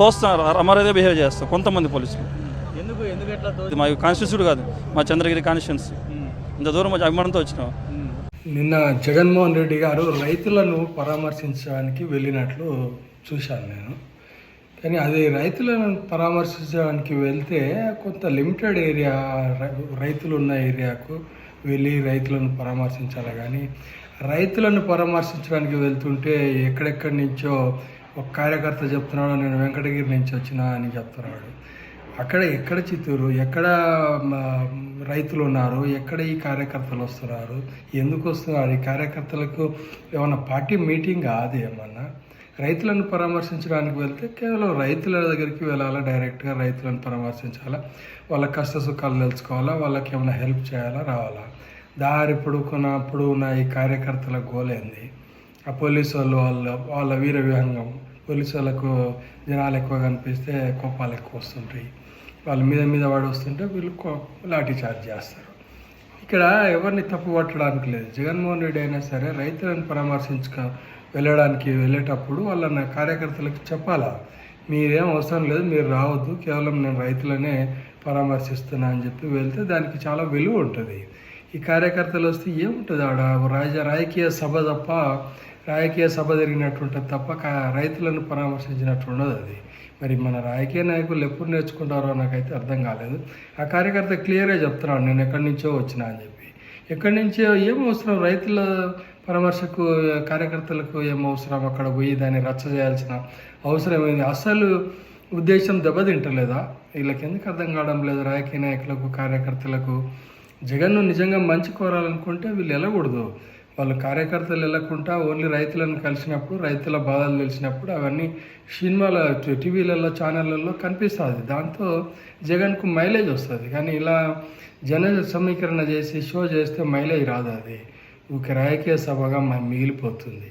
తోస్తున్నారు, అమరేదే behave చేస్తారు కొంతమంది పోలీసులు. ఎందుకు మా కాన్స్టిట్యూన్సీ కాదు, మా చంద్రగిరి కాన్స్టిట్యూన్సీ. ఇంత దూరం వచ్చి అభిమానంతో వచ్చినాం. నిన్న జగన్మోహన్ రెడ్డి గారు రైతులను పరామర్శించడానికి వెళ్ళినట్లు చూశాను నేను. కానీ అది రైతులను పరామర్శించడానికి వెళ్తే కొంత లిమిటెడ్ ఏరియా రైతులు ఉన్న ఏరియాకు వెళ్ళి రైతులను పరామర్శించాలి. కానీ రైతులను పరామర్శించడానికి వెళ్తుంటే ఎక్కడెక్కడి నుంచో ఒక కార్యకర్త చెప్తున్నాడు, నేను వెంకటగిరి నుంచి వచ్చినా అని చెప్తున్నాడు. ఎక్కడ చిత్తూరు, ఎక్కడ రైతులు ఉన్నారు, ఎక్కడ ఈ కార్యకర్తలు వస్తున్నారు, ఎందుకు వస్తున్నారు? ఈ కార్యకర్తలకు ఏమన్నా పార్టీ మీటింగ్ కాదు ఏమన్నా? రైతులను పరామర్శించడానికి వెళ్తే కేవలం రైతుల దగ్గరికి వెళ్ళాలా, డైరెక్ట్గా రైతులను పరామర్శించాలా, వాళ్ళ కష్ట సుఖాలు తెలుసుకోవాలా, వాళ్ళకి ఏమైనా హెల్ప్ చేయాలా, రావాలా? దారి పొడుకున్నప్పుడు ఉన్న ఈ కార్యకర్తల గోలేంది? ఆ పోలీసు వాళ్ళ వీర విహంగం, పోలీసు వాళ్ళకు జనాలు ఎక్కువ కనిపిస్తే కోపాలు ఎక్కువ వస్తుంటాయి, వాళ్ళ మీద వాడు వస్తుంటే వీళ్ళు లాఠీ చార్జ్ చేస్తారు. ఇక్కడ ఎవరిని తప్పు పట్టడానికి లేదు. జగన్మోహన్ రెడ్డి అయినా సరే రైతులను వెళ్ళేటప్పుడు వాళ్ళ కార్యకర్తలకు చెప్పాలా, మీరేం అవసరం లేదు, మీరు రావద్దు, కేవలం నేను రైతులనే పరామర్శిస్తున్నా అని చెప్పి వెళ్తే దానికి చాలా విలువ ఉంటుంది. ఈ కార్యకర్తలు వస్తే ఏముంటుంది ఆడ? రాజకీయ సభ జరిగినట్టు ఉంటుంది తప్ప రైతులను పరామర్శించినట్టు ఉండదు అది. మరి మన రాజకీయ నాయకులు ఎప్పుడు నేర్చుకుంటారో నాకైతే అర్థం కాలేదు. ఆ కార్యకర్త క్లియర్గా చెప్తున్నాడు, నేను ఎక్కడి నుంచో వచ్చినా అని చెప్పి. ఎక్కడి నుంచో ఏం అవసరం? రైతుల పరామర్శకు కార్యకర్తలకు ఏం అవసరం? అక్కడ పోయి దాన్ని రచ్చ చేయాల్సిన అవసరం ఏంది? అసలు ఉద్దేశం దెబ్బతింటలేదా? వీళ్ళకి ఎందుకు అర్థం కావడం లేదు? రాజకీయ నాయకులకు, కార్యకర్తలకు జగన్ను నిజంగా మంచి కోరాలనుకుంటే వీళ్ళు వెళ్ళకూడదు. వాళ్ళు కార్యకర్తలు వెళ్ళకుండా ఓన్లీ రైతులను కలిసినప్పుడు, రైతుల బాధలు తెలిసినప్పుడు అవన్నీ సినిమాల టీవీలలో ఛానళ్ళల్లో కనిపిస్తుంది. దాంతో జగన్కు మైలేజ్ వస్తుంది. కానీ ఇలా జన సమీకరణ చేసి షో చేస్తే మైలేజ్ రాదు. అది ఒక రాజకీయ సభగా మిగిలిపోతుంది.